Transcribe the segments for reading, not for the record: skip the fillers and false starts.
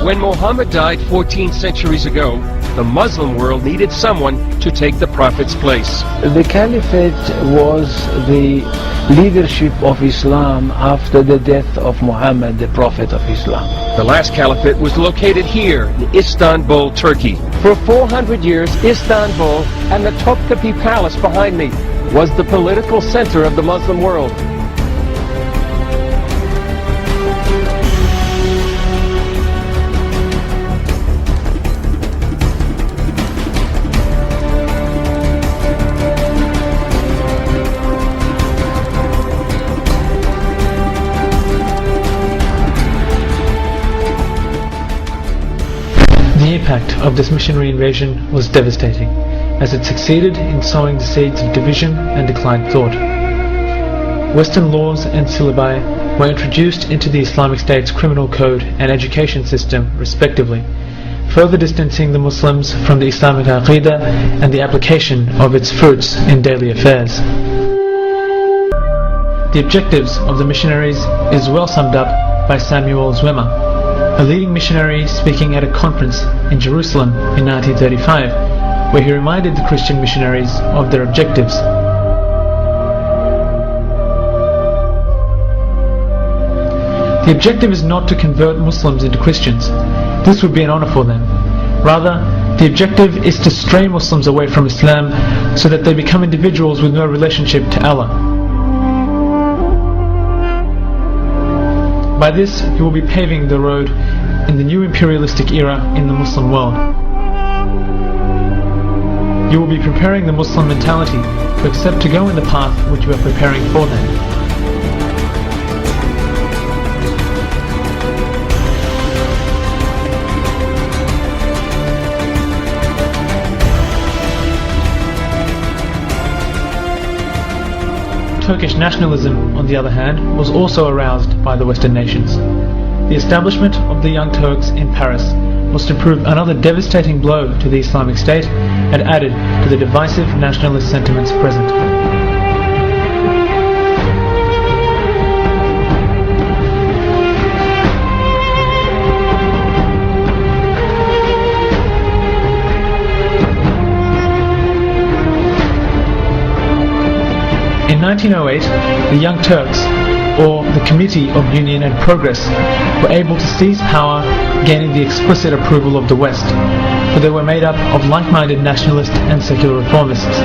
When Muhammad died 14 centuries ago, the Muslim world needed someone to take the Prophet's place. The Caliphate was the leadership of Islam after the death of Muhammad, the Prophet of Islam. The last caliphate was located here in Istanbul, Turkey. For 400 years, Istanbul and the Topkapi Palace behind me was the political center of the Muslim world. The impact of this missionary invasion was devastating, as it succeeded in sowing the seeds of division and declined thought. Western laws and syllabi were introduced into the Islamic State's criminal code and education system, respectively, further distancing the Muslims from the Islamic Aqidah and the application of its fruits in daily affairs. The objectives of the missionaries is well summed up by Samuel Zwemmer, a leading missionary speaking at a conference in Jerusalem in 1935, where he reminded the Christian missionaries of their objectives. The objective is not to convert Muslims into Christians. This would be an honor for them. Rather, the objective is to stray Muslims away from Islam so that they become individuals with no relationship to Allah. By this, you will be paving the road in the new imperialistic era in the Muslim world. You will be preparing the Muslim mentality to accept to go in the path which you are preparing for them. Turkish nationalism, on the other hand, was also aroused by the Western nations. The establishment of the Young Turks in Paris was to prove another devastating blow to the Islamic State and added to the divisive nationalist sentiments present. In 1908, the Young Turks, or the Committee of Union and Progress, were able to seize power, gaining the explicit approval of the West, for they were made up of like-minded nationalist and secular reformists.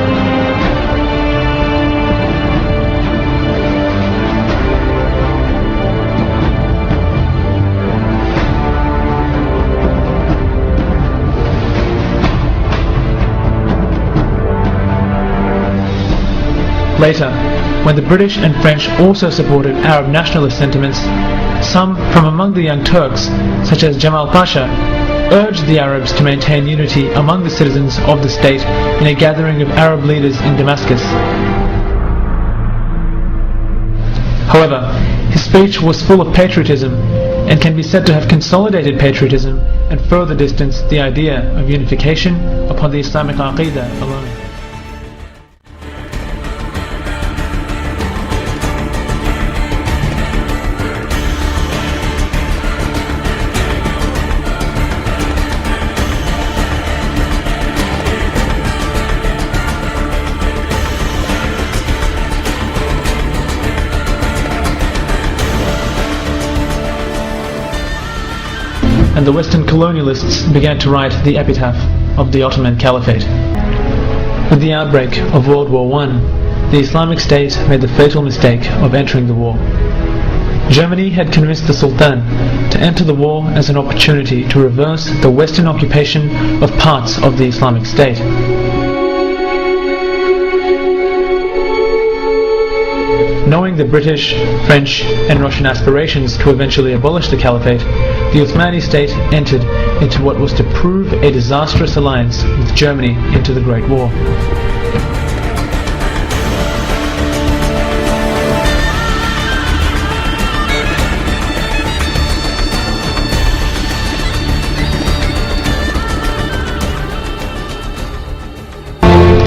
Later, when the British and French also supported Arab nationalist sentiments, some from among the Young Turks, such as Jamal Pasha, urged the Arabs to maintain unity among the citizens of the state in a gathering of Arab leaders in Damascus. However, his speech was full of patriotism and can be said to have consolidated patriotism and further distanced the idea of unification upon the Islamic Aqidah alone. And the Western colonialists began to write the epitaph of the Ottoman Caliphate. With the outbreak of World War I, the Islamic State made the fatal mistake of entering the war. Germany had convinced the Sultan to enter the war as an opportunity to reverse the Western occupation of parts of the Islamic State. Knowing the British, French and Russian aspirations to eventually abolish the Caliphate, the Uthmani state entered into what was to prove a disastrous alliance with Germany into the Great War.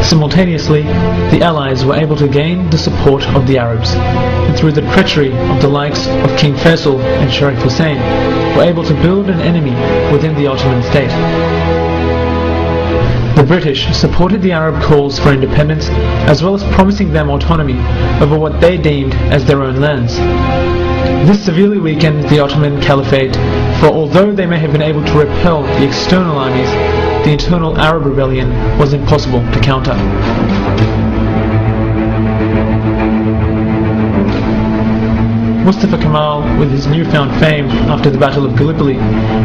Simultaneously, the Allies were able to gain the support of the Arabs, and through the treachery of the likes of King Faisal and Sharif Hussein, were able to build an enemy within the Ottoman state. The British supported the Arab calls for independence, as well as promising them autonomy over what they deemed as their own lands. This severely weakened the Ottoman Caliphate, for although they may have been able to repel the external armies, the internal Arab rebellion was impossible to counter. Mustafa Kemal, with his newfound fame after the Battle of Gallipoli,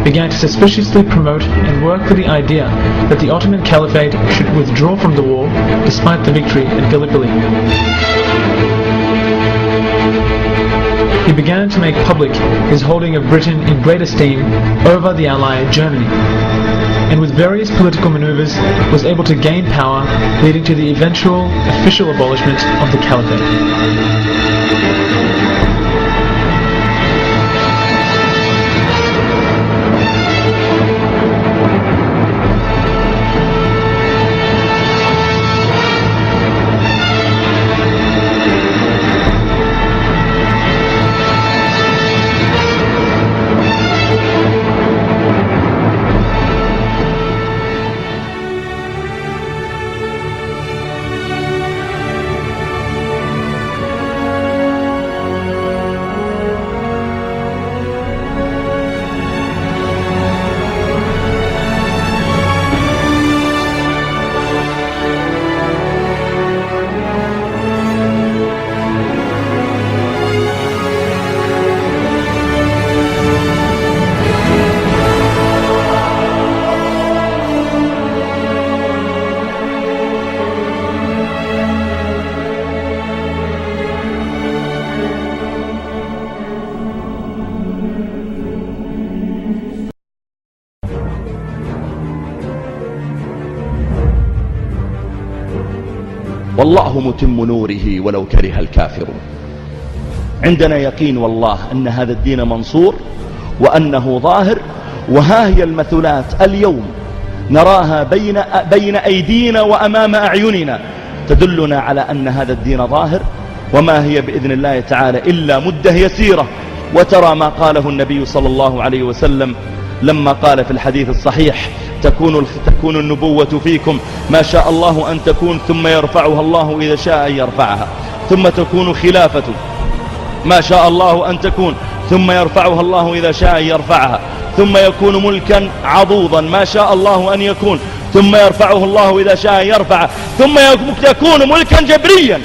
began to suspiciously promote and work for the idea that the Ottoman Caliphate should withdraw from the war despite the victory at Gallipoli. He began to make public his holding of Britain in great esteem over the ally Germany, and with various political maneuvers was able to gain power, leading to the eventual official abolishment of the Caliphate. والله متم نوره ولو كره الكافرون. عندنا يقين والله أن هذا الدين منصور وأنه ظاهر، وها هي المثلات اليوم نراها بين أيدينا وأمام أعيننا تدلنا على أن هذا الدين ظاهر، وما هي بإذن الله تعالى إلا مدة يسيرة. وترى ما قاله النبي صلى الله عليه وسلم لما قال في الحديث الصحيح: تكون النبوة فيكم ما شاء الله أن تكون، ثم يرفعها الله إذا شاء أن يرفعها، ثم تكون خلافة ما شاء الله أن تكون، ثم يرفعها الله إذا شاء أن يرفعها، ثم يكون ملكا عضوضا ما شاء الله أن يكون، ثم يرفعه الله إذا شاء أن يرفعه، ثم يكون ملكا جبريا،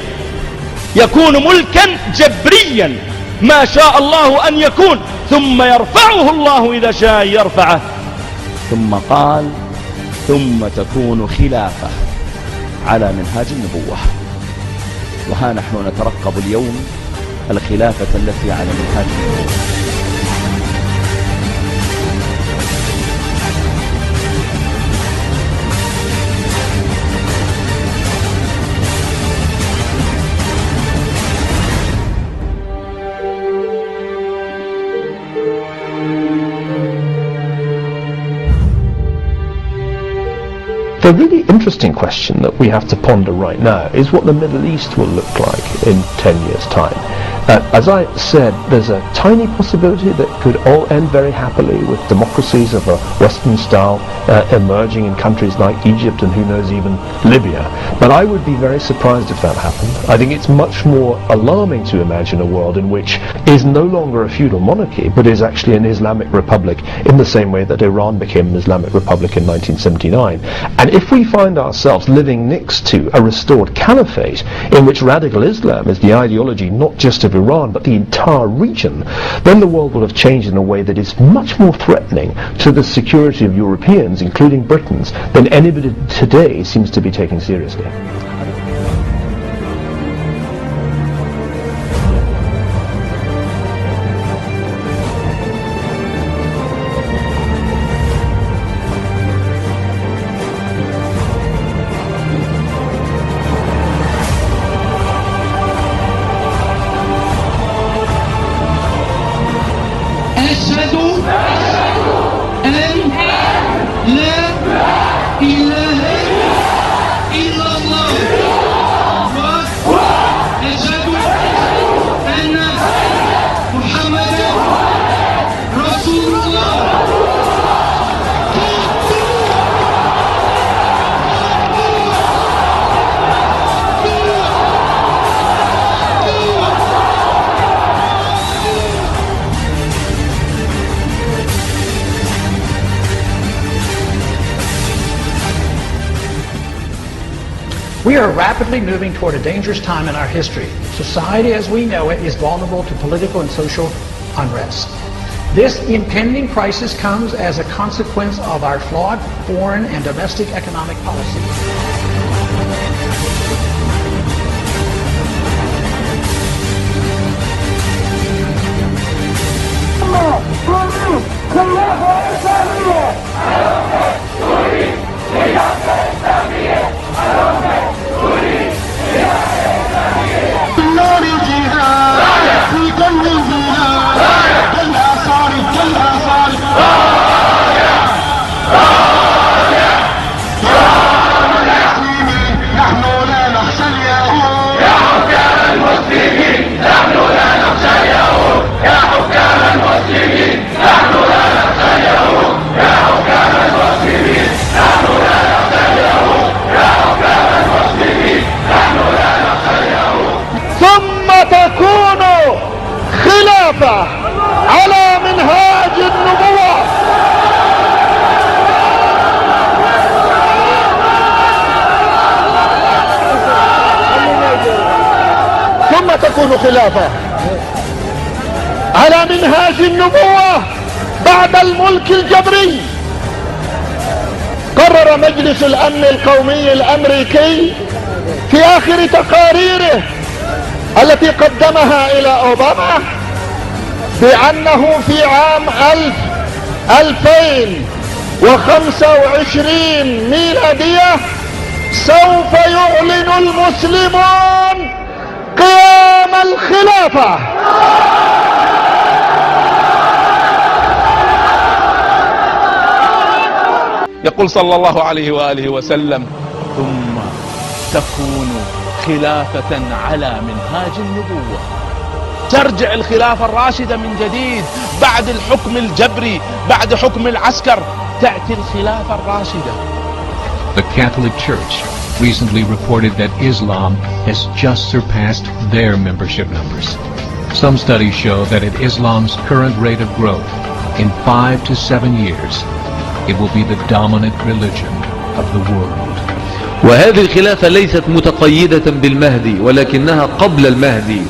يكون ملكا جبريا ما شاء الله أن يكون، ثم يرفعه الله إذا شاء أن يرفعه. ثم قال: ثم تكون خلافة على منهاج النبوة. وها نحن نترقب اليوم الخلافة التي على منهاج النبوة. The really interesting question that we have to ponder right now is what the Middle East will look like in 10 years' time. As I said, there's a tiny possibility that could all end very happily with democracies of a Western style emerging in countries like Egypt and who knows even Libya. But I would be very surprised if that happened. I think it's much more alarming to imagine a world in which is no longer a feudal monarchy but is actually an Islamic republic in the same way that Iran became an Islamic republic in 1979. And if we find ourselves living next to a restored caliphate in which radical Islam is the ideology not just of Iran but the entire region, then the world will have changed in a way that is much more threatening to the security of Europeans, including Britons, than anybody today seems to be taking seriously. رسول الله We are rapidly moving toward a dangerous time in our history. Society as we know it is vulnerable to political and social unrest. This impending crisis comes as a consequence of our flawed foreign and domestic economic policy. تكون خلافة على منهاج النبوة. ثم تكون خلافة على منهاج النبوة بعد الملك الجبري. قرر مجلس الأمن القومي الأمريكي في آخر تقاريره التي قدمها إلى أوباما بأنه في عام 2025 ميلادية سوف يعلن المسلمون قيام الخلافة. يقول صلى الله عليه وآله وسلم: ثم تكون خلافة على منهاج النبوة. ترجع الخلافة الراشدة من جديد بعد الحكم الجبري، بعد حكم العسكر تأتي الخلافة الراشدة. The Catholic Church recently reported that Islam has just surpassed their membership numbers. Some studies show that at Islam's current rate of growth, in 5 to 7 years, it will be the dominant religion of the world. وهذه الخلافة ليست متقيدة بالمهدي ولكنها قبل المهدي.